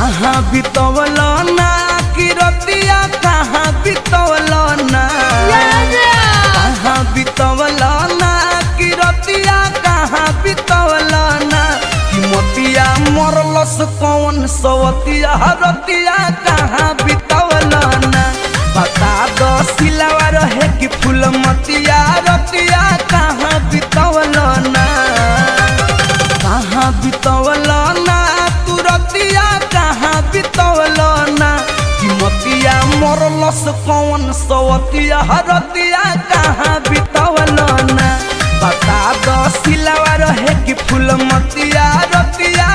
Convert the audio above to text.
कहाँ बितवल ना कि रतिया कहाँ बितवल ना कहाँ बितवल ना कि रतिया कहाँ बितवल ना कि मोतिया मरलस कौन सवतिया रतिया कहाँ बितवल ना बता दो सिलावा रहे कि फूल मतिया रतिया कहाँ बितवल ना कहाँ बितवल ना तू रतिया कहाँ बितवल ना कि मोतिया मरलस कौन सवतिया रतिया कहाँ बितवल ना बता दो सिलावा रहे कि फूल मतिया रतिया